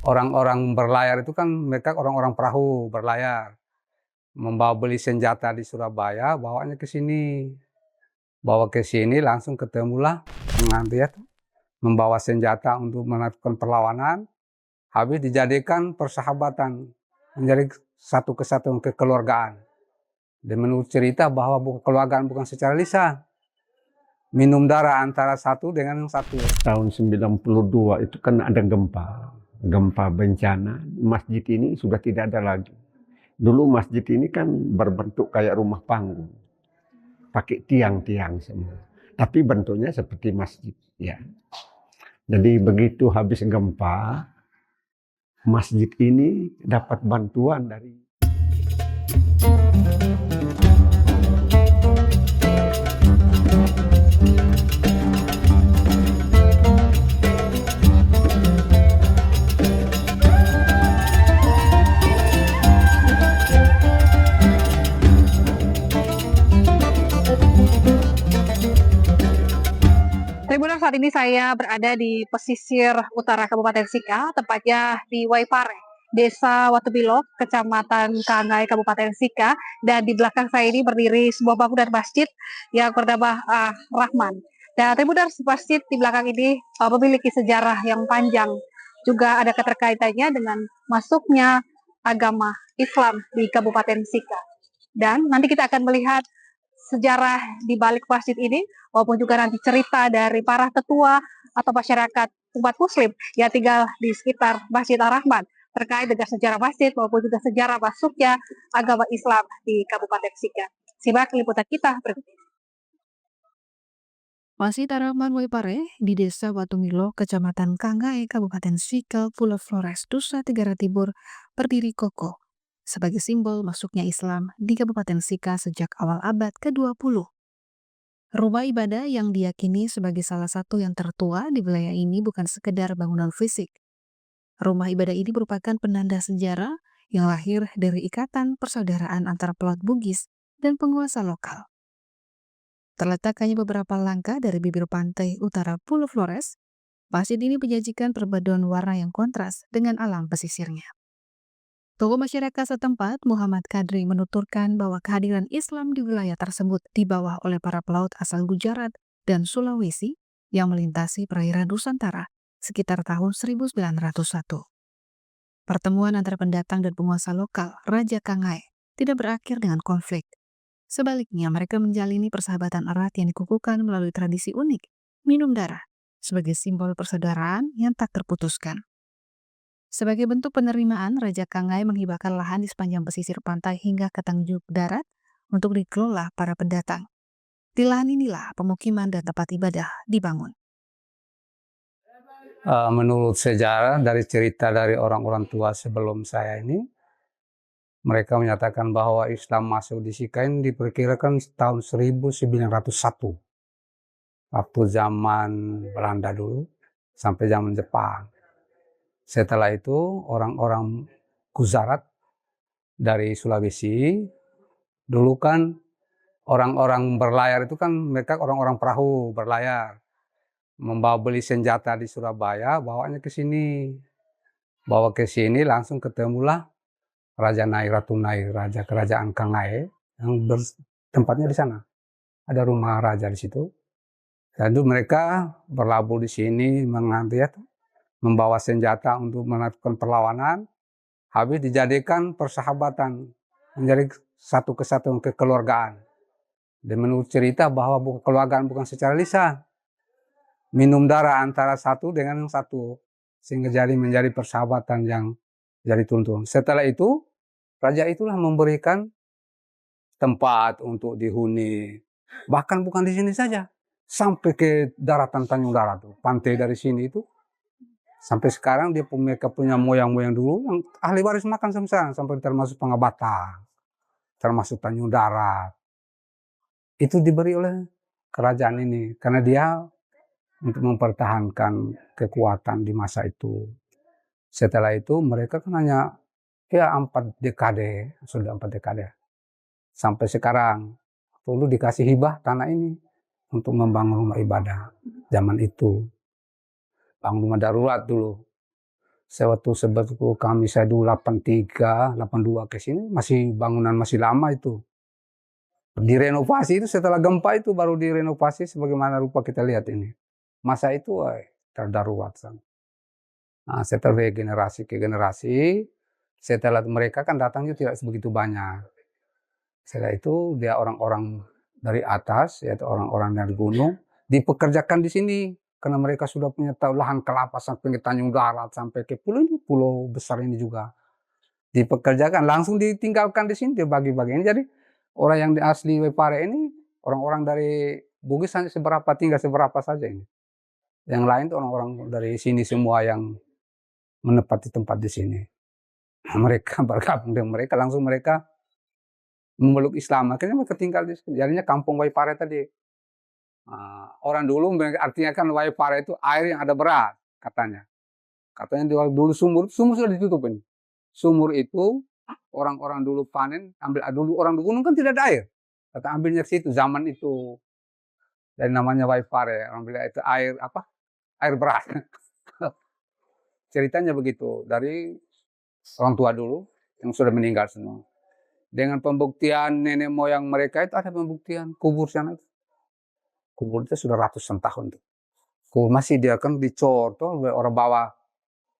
orang-orang berlayar itu kan mereka orang-orang perahu berlayar, membawa beli senjata di Surabaya, bawanya ke sini. Bawa ke sini langsung ketemulah mengambil membawa senjata untuk melakukan perlawanan, habis dijadikan persahabatan, menjadi satu kesatuan kekeluargaan. Dan menurut cerita bahwa kekeluargaan bukan secara lisan, minum darah antara satu dengan yang satu. Tahun 92 itu kan ada gempa bencana, masjid ini sudah tidak ada lagi. Dulu masjid ini kan berbentuk kayak rumah panggung, pakai tiang-tiang semua, tapi bentuknya seperti masjid ya. Jadi begitu habis gempa, masjid ini dapat bantuan dari Tribuners, saat ini saya berada di pesisir utara Kabupaten Sika, tepatnya di Waipare, Desa Watubilo, Kecamatan Kangai, Kabupaten Sika. Dan di belakang saya ini berdiri sebuah bangunan masjid yang bernama Rahman. Dan Tribuners, masjid di belakang ini memiliki sejarah yang panjang. Juga ada keterkaitannya dengan masuknya agama Islam di Kabupaten Sika. Dan nanti kita akan melihat sejarah di balik masjid ini, maupun juga nanti cerita dari para tetua atau masyarakat umat muslim yang tinggal di sekitar Masjid Ar-Rahman terkait dengan sejarah masjid maupun juga sejarah masuknya agama Islam di Kabupaten Sika. Simak liputan kita berikut ini. Masjid Ar-Rahman Waipare di Desa Watumilo, Kecamatan Kangai, Kabupaten Sika, Pulau Flores, Nusa Tenggara Timur, berdiri kokoh sebagai simbol masuknya Islam di Kabupaten Sika sejak awal abad ke-20. Rumah ibadah yang diyakini sebagai salah satu yang tertua di wilayah ini bukan sekedar bangunan fisik. Rumah ibadah ini merupakan penanda sejarah yang lahir dari ikatan persaudaraan antara pelaut Bugis dan penguasa lokal. Terletak hanya beberapa langkah dari bibir pantai utara Pulau Flores, masjid ini menyajikan perpaduan warna yang kontras dengan alam pesisirnya. Tokoh masyarakat setempat, Muhammad Kadri, menuturkan bahwa kehadiran Islam di wilayah tersebut dibawa oleh para pelaut asal Gujarat dan Sulawesi yang melintasi perairan Nusantara sekitar tahun 1901. Pertemuan antara pendatang dan penguasa lokal, Raja Kangai, tidak berakhir dengan konflik. Sebaliknya, mereka menjalini persahabatan erat yang dikukuhkan melalui tradisi unik, minum darah, sebagai simbol persaudaraan yang tak terputuskan. Sebagai bentuk penerimaan, Raja Kangai menghibahkan lahan di sepanjang pesisir pantai hingga ke Tanjung Darat untuk dikelola para pendatang. Di lahan inilah pemukiman dan tempat ibadah dibangun. Menurut sejarah dari cerita dari orang-orang tua sebelum saya ini, mereka menyatakan bahwa Islam masuk di Sika ini diperkirakan tahun 1901. Waktu zaman Belanda dulu sampai zaman Jepang. Setelah itu orang-orang Gujarat dari Sulawesi, dulu kan orang-orang berlayar itu kan mereka orang-orang perahu berlayar, membawa beli senjata di Surabaya, bawanya ke sini. Bawa ke sini langsung ketemulah Raja Nai, Ratu Nai, Raja Kerajaan Kangai yang tempatnya di sana. Ada rumah raja di situ. Lalu mereka berlabuh di sini mengambil membawa senjata untuk melakukan perlawanan, habis dijadikan persahabatan, menjadi satu kesatuan kekeluargaan. Dan menurut cerita bahwa kekeluargaan bukan secara lisan, minum darah antara satu dengan yang satu, sehingga menjadi persahabatan yang jadi tuntun. Setelah itu, raja itulah memberikan tempat untuk dihuni. Bahkan bukan di sini saja, sampai ke daratan Tanjung Darat, pantai dari sini itu. Sampai sekarang mereka punya moyang-moyang dulu yang ahli waris makan sampai termasuk Pangabata, termasuk Tanjung Darat. Itu diberi oleh kerajaan ini karena dia untuk mempertahankan kekuatan di masa itu. Setelah itu mereka kan hanya 4 dekade, sudah 4 dekade. Sampai sekarang dulu dikasih hibah tanah ini untuk membangun rumah ibadah zaman itu. Bangun rumah darurat dulu. Sebetulnya kami saya dulu 83, 82 ke sini masih bangunan masih lama itu. Direnovasi itu setelah gempa itu baru direnovasi sebagaimana rupa kita lihat ini. Masa itu terdarurat. Nah, setelah dari generasi ke generasi, setelah mereka kan datangnya tidak sebegitu banyak. Setelah itu dia orang-orang dari atas, yaitu orang-orang dari gunung, dipekerjakan di sini. Karena mereka sudah punya lahan kelapa sampai ke Tanjung Darat, sampai ke pulau ini, pulau besar ini juga. Dipekerjakan, langsung ditinggalkan di sini, dibagi-bagi. Jadi orang yang asli Waipare ini, orang-orang dari Bugis hanya tinggal seberapa saja ini. Yang lain itu orang-orang dari sini semua yang menempati tempat di sini. Mereka bergabung dengan mereka, langsung mereka memeluk Islam. Akhirnya mereka tinggal di sini. Jadinya kampung Waipare tadi. Orang dulu artinya kan Waipare itu air yang ada beras katanya. Katanya dulu sumur sudah ditutup ini. Sumur itu orang-orang dulu panen, ambil dulu orang di gunung kan tidak ada air. Kata ambilnya situ zaman itu. Dan namanya Waipare, ambil itu air apa? Air beras. Ceritanya begitu dari orang tua dulu yang sudah meninggal semua. Dengan pembuktian nenek moyang mereka itu ada pembuktian kubur sana. Kubur itu sudah ratusan tahun tuh. Kubur masih dia kan dicor tuh orang bawa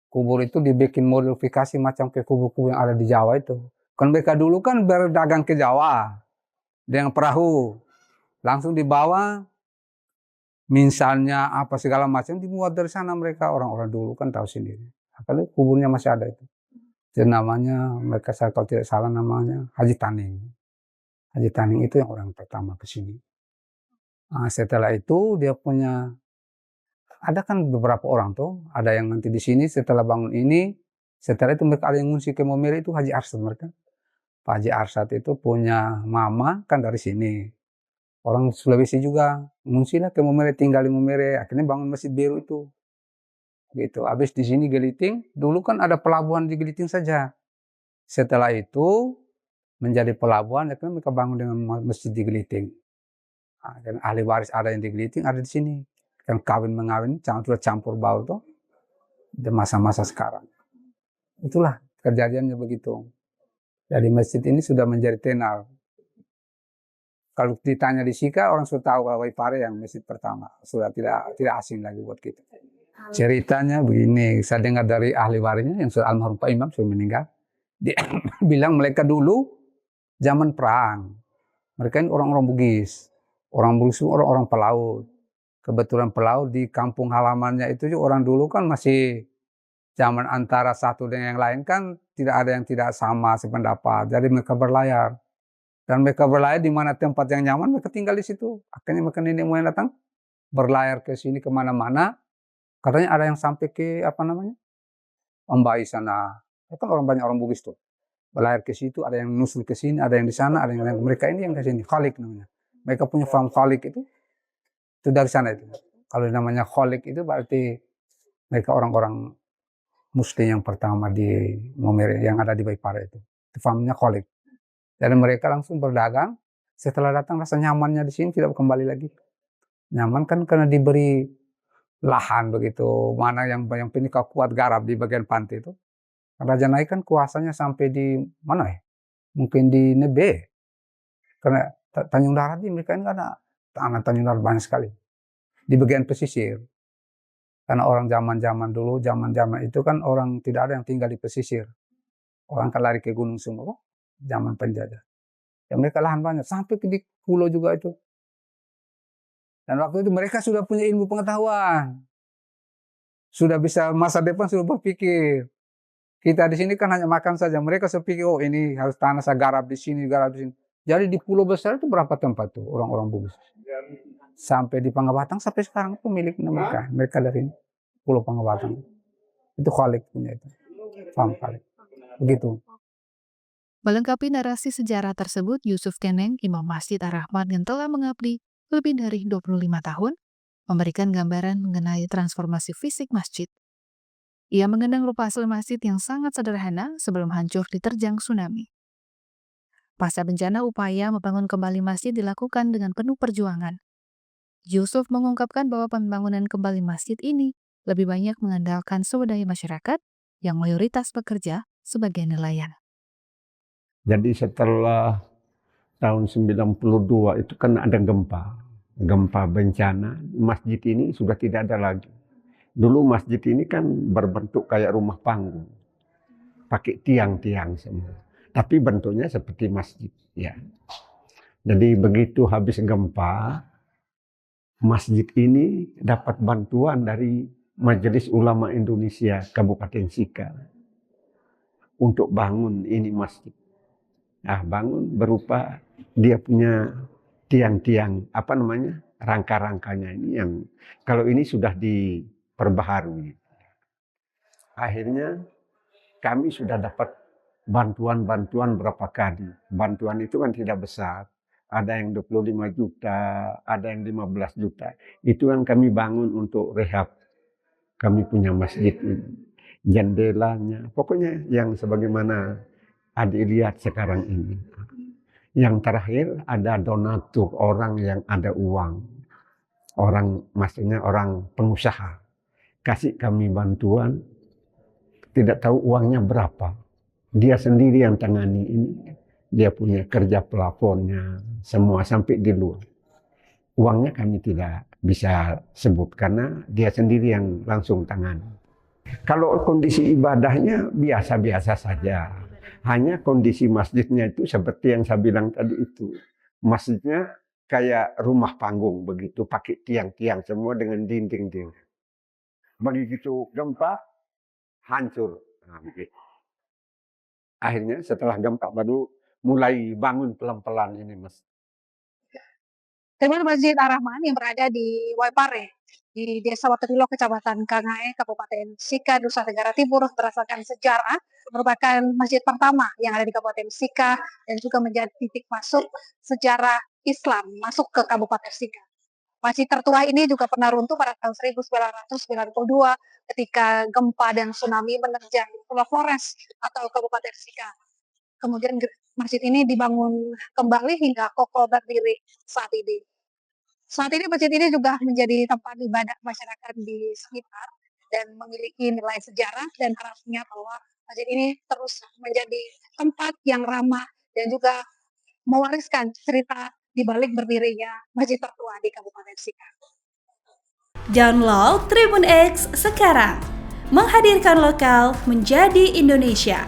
kubur itu dibikin modifikasi macam kayak kubur-kubur yang ada di Jawa itu. Kan mereka dulu kan berdagang ke Jawa dengan perahu, langsung dibawa misalnya apa segala macam dimuat dari sana mereka orang-orang dulu kan tahu sendiri. Apalagi kuburnya masih ada itu. Itu namanya mereka kalau tidak salah namanya Haji Taning. Haji Taning itu yang orang pertama ke sini. Nah, setelah itu dia punya ada kan beberapa orang tuh, ada yang nanti di sini setelah bangun ini, setelah itu mereka ada yang ngungsi ke Momere itu Haji Arsad mereka. Pak Haji Arsad itu punya mama kan dari sini. Orang Sulawesi juga ngungsi lah ke Momere, tinggal di Momere, akhirnya bangun Masjid Biru itu. Gitu. Habis di sini Geliting, dulu kan ada pelabuhan di Geliting saja. Setelah itu menjadi pelabuhan, akhirnya mereka bangun dengan masjid di Geliting. Nah, dan ahli waris ada yang di Geliting, ada di sini. Yang kawin mengawin, sudah campur baur tuh, di masa-masa sekarang. Itulah kejadiannya begitu. Jadi masjid ini sudah menjadi tenar. Kalau ditanya di Sika, orang sudah tahu bahwa Waipare yang masjid pertama. Sudah tidak asing lagi buat kita. Ceritanya begini, saya dengar dari ahli warisnya yang sudah almarhum Pak Imam sudah meninggal. Dia bilang mereka dulu zaman perang. Mereka ini orang-orang Bugis. Orang Bugis itu orang-orang pelaut. Kebetulan pelaut di kampung halamannya itu juga orang dulu kan masih zaman antara satu dengan yang lain kan tidak ada yang tidak sama sependapat. Jadi mereka berlayar. Dan mereka berlayar di mana tempat yang nyaman mereka tinggal di situ. Akhirnya mereka nenek moyang datang berlayar ke sini kemana-mana. Katanya ada yang sampai ke apa namanya Ombai sana. Kan orang banyak orang Bugis tuh. Berlayar ke situ, ada yang nusul ke sini, ada yang di sana, ada yang mereka ini yang ke sini. Khalik namanya. Mereka punya farm Khalik itu dari sana itu. Kalau namanya Khalik itu berarti mereka orang-orang Muslim yang pertama di Momere yang ada di Waipare itu. Itu farmnya Khalik. Jadi mereka langsung berdagang. Setelah datang rasa nyamannya di sini tidak kembali lagi. Nyaman kan karena diberi lahan begitu. Mana yang penyuka kuat garap di bagian pantai itu. Raja Naik kan kuasanya sampai di mana ya? Mungkin di Nebe. Karena Tanjung Darat ini mereka ini ada tanah Tanjung Darat banyak sekali. Di bagian pesisir. Karena orang zaman-zaman dulu, zaman-zaman itu kan orang tidak ada yang tinggal di pesisir. Orang kan lari ke gunung semua. Zaman penjajah. Ya mereka lahan banyak. Sampai di pulau juga itu. Dan waktu itu mereka sudah punya ilmu pengetahuan. Sudah bisa masa depan sudah berpikir. Kita di sini kan hanya makan saja. Mereka sepikir, oh ini harus tanah saya garap di sini, garap di sini. Jadi di pulau besar itu berapa tempat tuh orang-orang Bugis? Sampai di Pangabatang sampai sekarang itu milik mereka. Mereka dari Pulau Pangabatang. Itu Khalik punya itu. Farm Khalik. Begitu. Melengkapi narasi sejarah tersebut, Yusuf Keneng, Imam Masjid Ar-Rahmat yang telah mengabdi lebih dari 25 tahun, memberikan gambaran mengenai transformasi fisik masjid. Ia mengenang rupa asli masjid yang sangat sederhana sebelum hancur diterjang tsunami. Pasca bencana, upaya membangun kembali masjid dilakukan dengan penuh perjuangan. Yusuf mengungkapkan bahwa pembangunan kembali masjid ini lebih banyak mengandalkan swadaya masyarakat yang mayoritas bekerja sebagai nelayan. Jadi setelah tahun 92 itu kan ada gempa bencana, masjid ini sudah tidak ada lagi. Dulu masjid ini kan berbentuk kayak rumah panggung, pakai tiang-tiang semua. Tapi bentuknya seperti masjid, ya. Jadi begitu habis gempa, masjid ini dapat bantuan dari Majelis Ulama Indonesia Kabupaten Sika untuk bangun ini masjid. Nah, bangun berupa dia punya tiang-tiang, rangka-rangkanya ini yang kalau ini sudah diperbaharui. Akhirnya kami sudah dapat bantuan berapa kali. Bantuan itu kan tidak besar. Ada yang 25 juta, ada yang 15 juta. Itu kan kami bangun untuk rehab. Kami punya masjid ini. Jendelanya, pokoknya yang sebagaimana adik lihat sekarang ini. Yang terakhir ada donatur, orang yang ada uang. Maksudnya orang pengusaha. Kasih kami bantuan, tidak tahu uangnya berapa. Dia sendiri yang tangani ini. Dia punya kerja pelafonnya, semua sampai di luar. Uangnya kami tidak bisa sebut karena dia sendiri yang langsung tangani. Kalau kondisi ibadahnya biasa-biasa saja. Hanya kondisi masjidnya itu seperti yang saya bilang tadi itu. Masjidnya kayak rumah panggung begitu, pakai tiang-tiang semua dengan dinding-dinding. Begitu gempa, hancur. Nah, akhirnya setelah gempa baru mulai bangun pelan-pelan ini, Mas. Terminal Masjid Ar-Rahman yang berada di Waipare, di Desa Watubilo, Kecamatan Kangae, Kabupaten Sika, Nusa Tenggara Timur, berdasarkan sejarah, merupakan masjid pertama yang ada di Kabupaten Sika dan juga menjadi titik masuk sejarah Islam masuk ke Kabupaten Sika. Masjid tertua ini juga pernah runtuh pada tahun 1992 ketika gempa dan tsunami menerjang Pulau Flores atau Kabupaten Sika. Kemudian masjid ini dibangun kembali hingga kokoh berdiri saat ini. Saat ini masjid ini juga menjadi tempat ibadah masyarakat di sekitar dan memiliki nilai sejarah dan harapannya bahwa masjid ini terus menjadi tempat yang ramah dan juga mewariskan cerita di balik berdirinya masjid tertua di Kabupaten Sika. Download Tribun X sekarang, menghadirkan lokal menjadi Indonesia.